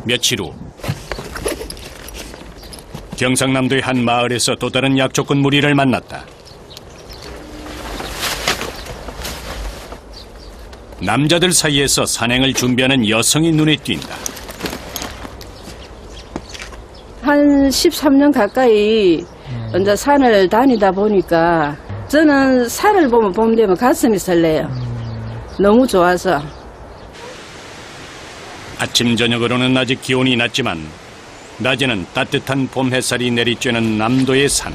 며칠 후 경상남도의 한 마을에서 또 다른 약초꾼 무리를 만났다. 남자들 사이에서 산행을 준비하는 여성이 눈에 띈다. 한 13년 가까이 이제 산을 다니다 보니까 저는 산을 보면 되면 가슴이 설레요. 너무 좋아서. 아침 저녁으로는 아직 기온이 낮지만 낮에는 따뜻한 봄 햇살이 내리쬐는 남도의 산.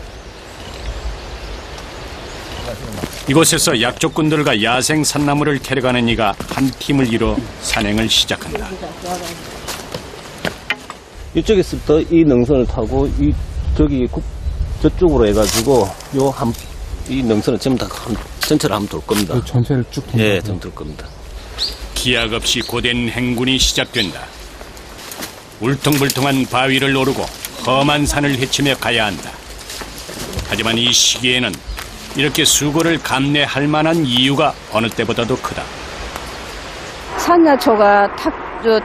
이곳에서 약초꾼들과 야생 산나물을 캐러 가는 이가 한 팀을 이뤄 산행을 시작한다. 이쪽에서부터 이 능선을 타고 저쪽으로 해가지고 이 능선을 전부 다 전체를 한번 돌 겁니다. 전체를 쭉 돕니다. 예, 좀 돌 겁니다. 기약 없이 고된 행군이 시작된다. 울퉁불퉁한 바위를 오르고 험한 산을 헤치며 가야 한다. 하지만 이 시기에는 이렇게 수고를 감내할 만한 이유가 어느 때보다도 크다. 산야초가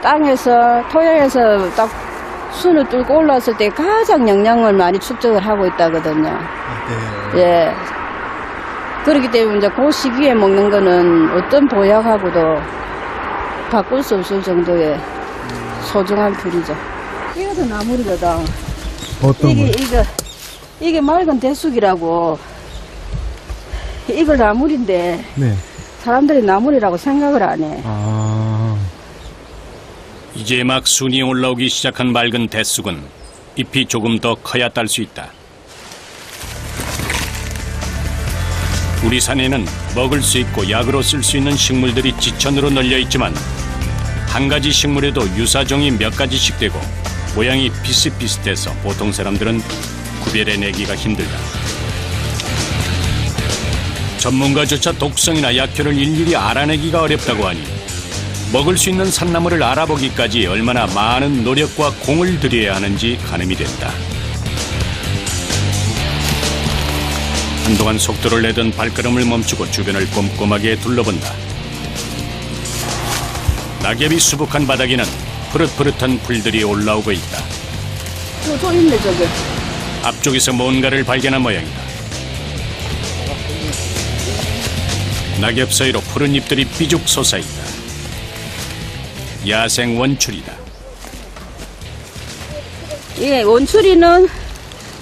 땅에서 토양에서 딱 순을 뚫고 올라왔을 때 가장 영양을 많이 축적을 하고 있다거든요. 네. 예. 그렇기 때문에 이제 그 시기에 먹는 거는 어떤 보약하고도 바꿀 수 없을 정도의 소중한 풀이죠. 이것도 나물이거든. 어떤 거? 이게 맑은 대쑥이라고. 이걸 나물인데 네. 사람들이 나물이라고 생각을 안 해. 아. 이제 막 순이 올라오기 시작한 맑은 대쑥은 잎이 조금 더 커야 딸 수 있다. 우리 산에는 먹을 수 있고 약으로 쓸 수 있는 식물들이 지천으로 널려 있지만 한 가지 식물에도 유사종이 몇 가지씩 되고 모양이 비슷비슷해서 보통 사람들은 구별해내기가 힘들다. 전문가조차 독성이나 약효를 일일이 알아내기가 어렵다고 하니 먹을 수 있는 산나물을 알아보기까지 얼마나 많은 노력과 공을 들여야 하는지 가늠이 됐다. 한동안 속도를 내던 발걸음을 멈추고 주변을 꼼꼼하게 둘러본다. 낙엽이 수북한 바닥에는 푸릇푸릇한 풀들이 올라오고 있다. 또 있네 저기. 앞쪽에서 뭔가를 발견한 모양이다. 낙엽 사이로 푸른 잎들이 삐죽 솟아있다. 야생 원추리다. 예, 원추리는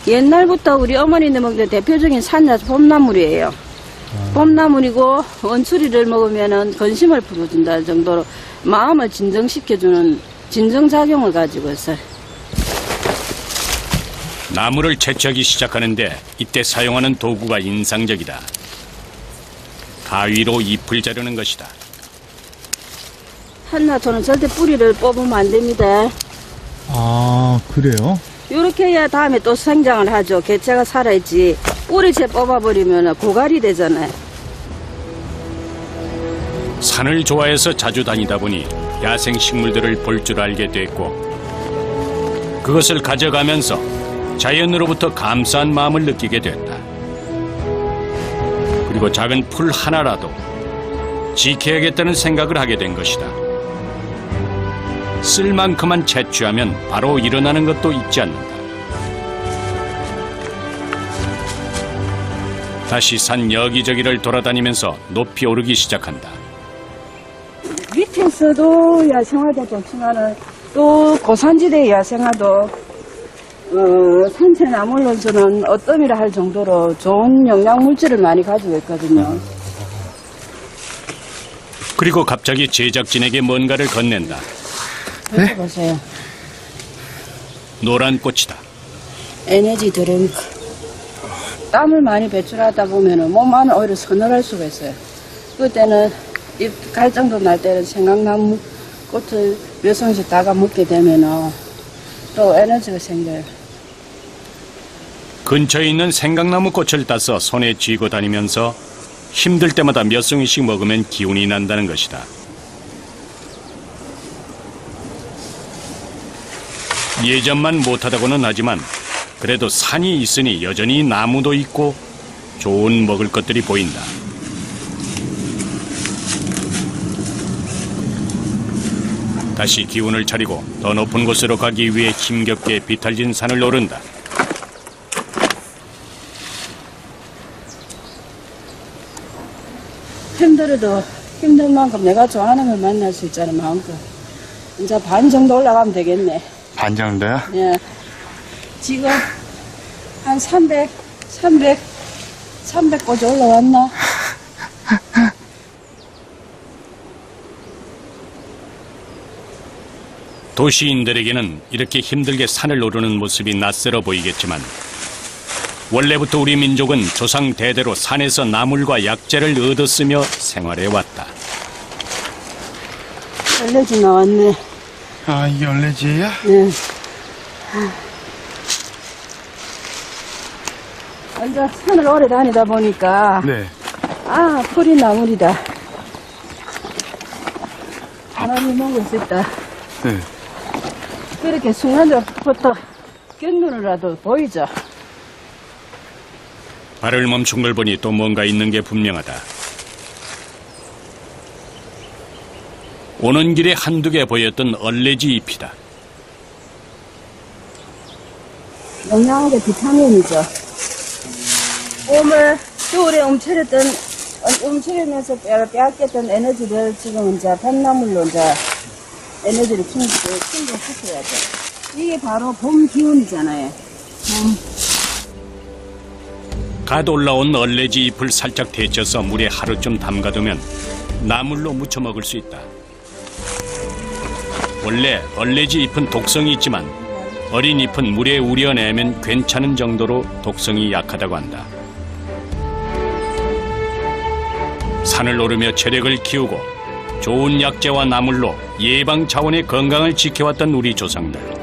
옛날부터 우리 어머니들 먹는 대표적인 산야 봄나물이에요. 봄나물이고 원추리를 먹으면 근심을 풀어준다는 정도로 마음을 진정시켜주는 진정작용을 가지고 있어요. 나무를 채취하기 시작하는데 이때 사용하는 도구가 인상적이다. 가위로 잎을 자르는 것이다. 한나초는 절대 뿌리를 뽑으면 안 됩니다. 아, 그래요? 이렇게 해야 다음에 또 생장을 하죠. 개체가 살아있지. 뿌리채 뽑아버리면 고갈이 되잖아요. 산을 좋아해서 자주 다니다 보니 야생 식물들을 볼 줄 알게 됐고 그것을 가져가면서 자연으로부터 감사한 마음을 느끼게 됐다. 그리고 작은 풀 하나라도 지켜야겠다는 생각을 하게 된 것이다. 쓸 만큼만 채취하면 바로 일어나는 것도 있지 않는다. 다시 산 여기저기를 돌아다니면서 높이 오르기 시작한다. 밑에서도 야생화도 좋지만은 또 고산지대 야생화도 산채나물로서는 어떠미라 할 정도로 좋은 영양물질을 많이 가지고 있거든요. 그리고 갑자기 제작진에게 뭔가를 건넨다. 네? 보세요. 노란 꽃이다. 에너지 드링크. 땀을 많이 배출하다 보면 몸 안은 오히려 서늘할 수가 있어요. 그때는 입 갈증도 날 때는 생강나무 꽃을 몇 송이씩 다가 먹게 되면 또 에너지가 생겨요. 근처에 있는 생강나무 꽃을 따서 손에 쥐고 다니면서 힘들 때마다 몇 송이씩 먹으면 기운이 난다는 것이다. 예전만 못하다고는 하지만 그래도 산이 있으니 여전히 나무도 있고 좋은 먹을 것들이 보인다. 다시 기운을 차리고 더 높은 곳으로 가기 위해 힘겹게 비탈진 산을 오른다. 힘들어도 힘든 만큼 내가 좋아하는 걸 만날 수 있잖아, 마음껏. 이제 반 정도 올라가면 되겠네. 반 정도요? 예. 지금 한 300꼬지 올라왔나? 도시인들에게는 이렇게 힘들게 산을 오르는 모습이 낯설어 보이겠지만 원래부터 우리 민족은 조상 대대로 산에서 나물과 약재를 얻었으며 생활해왔다. 얼레지 나왔네. 아, 이게 얼레지예요? 네. 먼저 산을 오래 다니다 보니까 네. 아, 풀이 나물이다. 하나님 먹을 수 있다. 네. 그렇게 순간적부터 곁눈으로라도 보이죠. 발을 멈춘 걸 보니 또 뭔가 있는 게 분명하다. 오는 길에 한두 개 보였던 얼레지 잎이다. 영양제 비타민이죠. 몸을 겨울에 움츠리면서 빼앗겼던 에너지를 지금 이제 봄나물로 이제 에너지를 충족시켜야죠. 이게 바로 봄 기운이잖아요. 갓 올라온 얼레지 잎을 살짝 데쳐서 물에 하루쯤 담가두면 나물로 무쳐 먹을 수 있다. 원래 얼레지 잎은 독성이 있지만 어린 잎은 물에 우려내면 괜찮은 정도로 독성이 약하다고 한다. 산을 오르며 체력을 키우고 좋은 약재와 나물로 예방 차원의 건강을 지켜왔던 우리 조상들.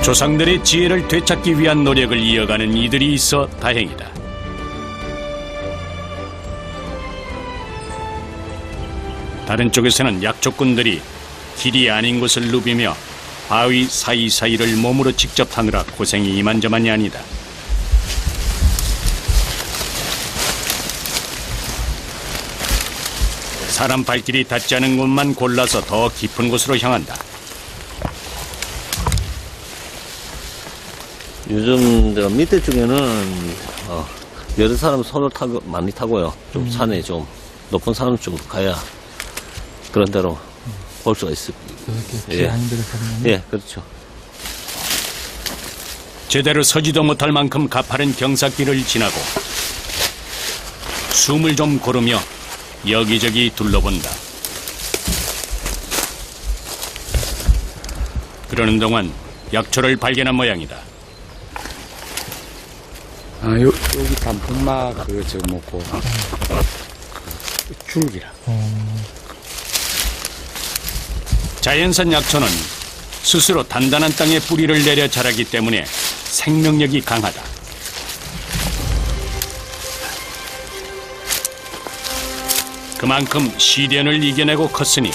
조상들의 지혜를 되찾기 위한 노력을 이어가는 이들이 있어 다행이다. 다른 쪽에서는 약초꾼들이 길이 아닌 곳을 누비며 바위 사이사이를 몸으로 직접 타느라 고생이 이만저만이 아니다. 사람 발길이 닿지 않은 곳만 골라서 더 깊은 곳으로 향한다. 요즘 저 밑에 쪽에는 여러 사람 손을 타고 많이 타고요. 좀 산에 좀 높은 산을 좀 가야 그런 데로 볼 수가 있습니다. 이렇게 귀한 데를 가면 예, 그렇죠. 제대로 서지도 못할 만큼 가파른 경사길을 지나고 숨을 좀 고르며 여기저기 둘러본다. 그러는 동안 약초를 발견한 모양이다. 아, 여기 단풍마 저 먹고 줄기라. 자연산 약초는 스스로 단단한 땅에 뿌리를 내려 자라기 때문에 생명력이 강하다. 그만큼 시련을 이겨내고 컸으니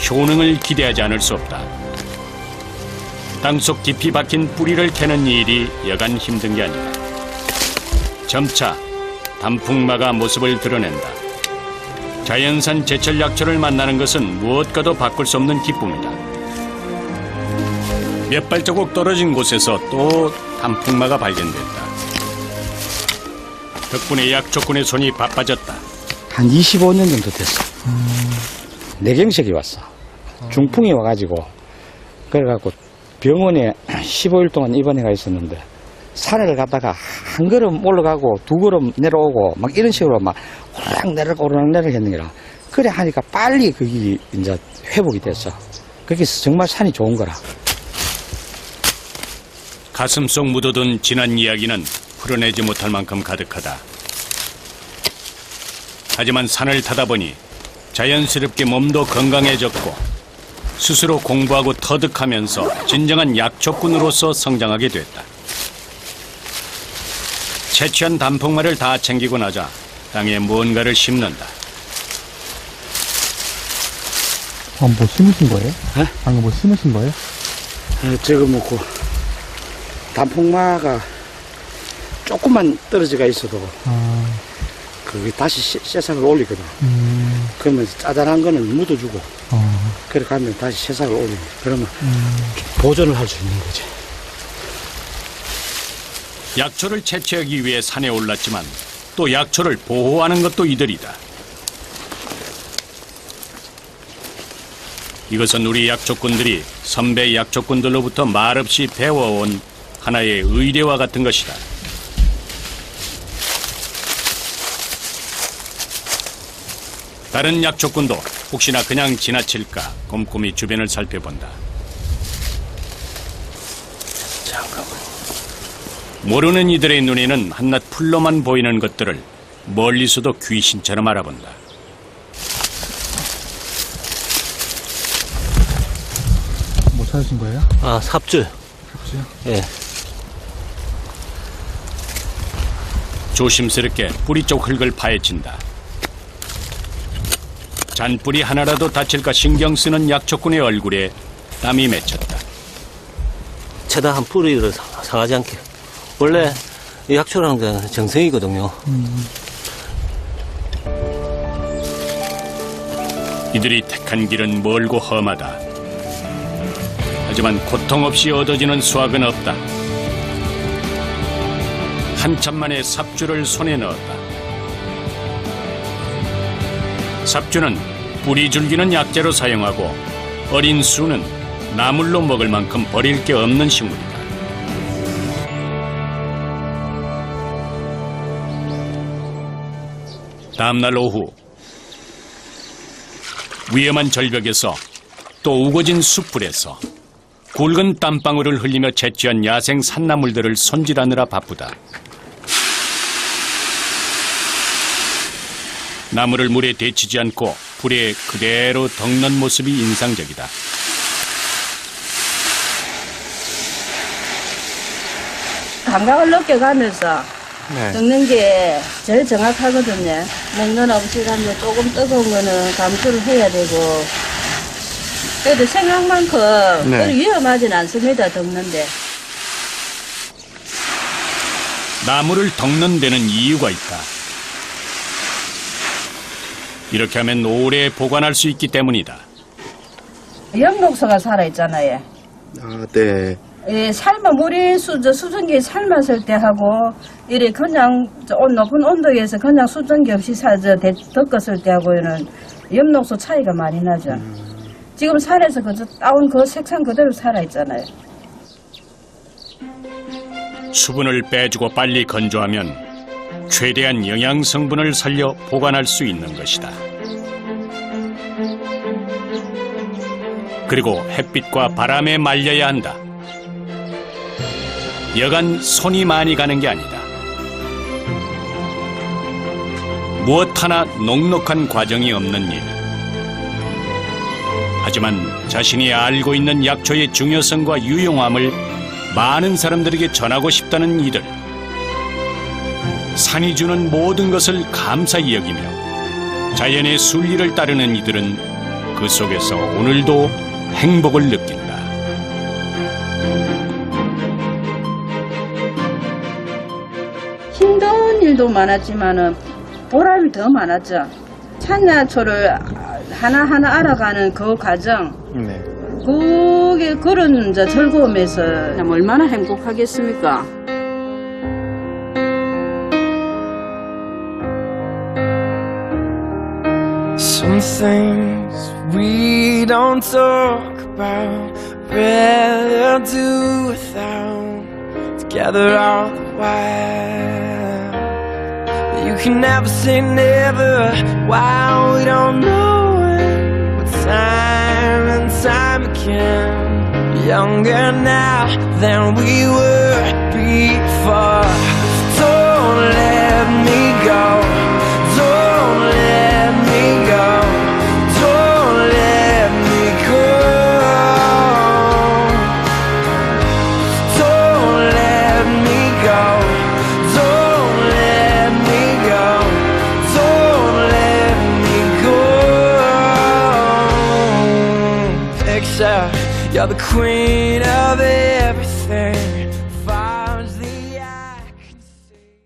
효능을 기대하지 않을 수 없다. 땅속 깊이 박힌 뿌리를 캐는 일이 여간 힘든 게 아니다. 점차 단풍마가 모습을 드러낸다. 자연산 제철 약초를 만나는 것은 무엇과도 바꿀 수 없는 기쁨이다. 몇 발자국 떨어진 곳에서 또 단풍마가 발견됐다. 덕분에 약초꾼의 손이 바빠졌다. 한 25년 정도 됐어. 뇌경색이 왔어. 중풍이 와가지고 그래갖고 병원에 15일 동안 입원해가 있었는데 산을 가다가 한 걸음 올라가고 두 걸음 내려오고 막 이런 식으로 막 오르락 내리락 오르락 내리락 했는 게라. 그래 하니까 빨리 그게 이제 회복이 됐어. 그게 정말 산이 좋은 거라. 가슴속 묻어둔 지난 이야기는 풀어내지 못할 만큼 가득하다. 하지만 산을 타다 보니 자연스럽게 몸도 건강해졌고 스스로 공부하고 터득하면서 진정한 약초꾼으로서 성장하게 됐다. 채취한 단풍마를 다 챙기고 나자 땅에 무언가를 심는다. 방금 뭐 심으신 거예요? 네? 방금 뭐 심으신 거예요? 저거 먹고 단풍마가 조금만 떨어져가 있어도 그게 다시 새싹을 올리거든. 그러면 짜잘한 거는 묻어주고, 그래 가면 다시 새싹을 올리는 거야. 그러면 보존을 할 수 있는 거지. 약초를 채취하기 위해 산에 올랐지만 또 약초를 보호하는 것도 이들이다. 이것은 우리 약초꾼들이 선배 약초꾼들로부터 말없이 배워온 하나의 의례와 같은 것이다. 다른 약초꾼도 혹시나 그냥 지나칠까 꼼꼼히 주변을 살펴본다. 모르는 이들의 눈에는 한낱 풀로만 보이는 것들을 멀리서도 귀신처럼 알아본다. 뭐 찾으신 거예요? 아, 삽줄. 삽주요? 예. 조심스럽게 뿌리 쪽 흙을 파헤친다. 잔뿌리 하나라도 다칠까 신경 쓰는 약초꾼의 얼굴에 땀이 맺혔다. 최대한 뿌리를 상하지 않게. 원래 이 약초라는 게 정성이거든요. 이들이 택한 길은 멀고 험하다. 하지만 고통 없이 얻어지는 수확은 없다. 한참 만에 삽주를 손에 넣었다. 삽주는 뿌리 줄기는 약재로 사용하고 어린 수는 나물로 먹을 만큼 버릴 게 없는 식물이다. 다음날 오후 위험한 절벽에서 또 우거진 숯불에서 굵은 땀방울을 흘리며 채취한 야생 산나물들을 손질하느라 바쁘다. 나물을 물에 데치지 않고 불에 그대로 덮는 모습이 인상적이다. 감각을 느껴가면서 먹는 게 제일 정확하거든요. 먹는 음식하면 조금 뜨거운 거는 감수를 해야 되고, 그래도 생각만큼 그리 위험하진 않습니다, 덮는데. 나물을 덮는 데는 이유가 있다. 이렇게 하면 오래 보관할 수 있기 때문이다. 영록소가 살아있잖아요. 아, 네. 예, 물이 수증기 삶았을 때 하고, 이래 그냥 높은 온도에서 그냥 수증기 없이 덮었을 때 하고는 엽록소 차이가 많이 나죠. 지금 산에서 그저 따온 그 색상 그대로 살아있잖아요. 수분을 빼주고 빨리 건조하면 최대한 영양 성분을 살려 보관할 수 있는 것이다. 그리고 햇빛과 바람에 말려야 한다. 여간 손이 많이 가는 게 아니다. 무엇 하나 녹록한 과정이 없는 일. 하지만 자신이 알고 있는 약초의 중요성과 유용함을 많은 사람들에게 전하고 싶다는 이들. 산이 주는 모든 것을 감사히 여기며 자연의 순리를 따르는 이들은 그 속에서 오늘도 행복을 느낀다. 힘든 일도 많았지만은 보람이 더 많았죠. 산야초를 하나하나 알아가는 그 과정. 네. 그게 그런 즐거움에서 얼마나 행복하겠습니까? Some things we don't talk about, rather do without. Together all the while, you can never say never. Wow, we don't know it, but time and time again, younger now than we were before. Don't let me go. Don't let me go. Don't let me go. Don't let me go. Don't let me go. Don't let me go. Picture you're the queen of everything. Far as the eye can see.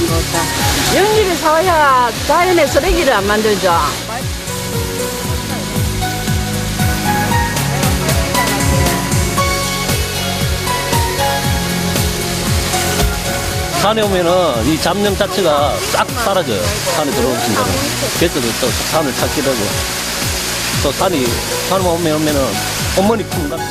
좋다. 연기를 사야 자연의 쓰레기를 안 만들죠. 산에 오면은 이 잡념 자체가 싹 사라져요. 산에 들어오는 순간은. 그래서 또 산을 찾게 되고, 또 산에 오면은 어머니 품 같은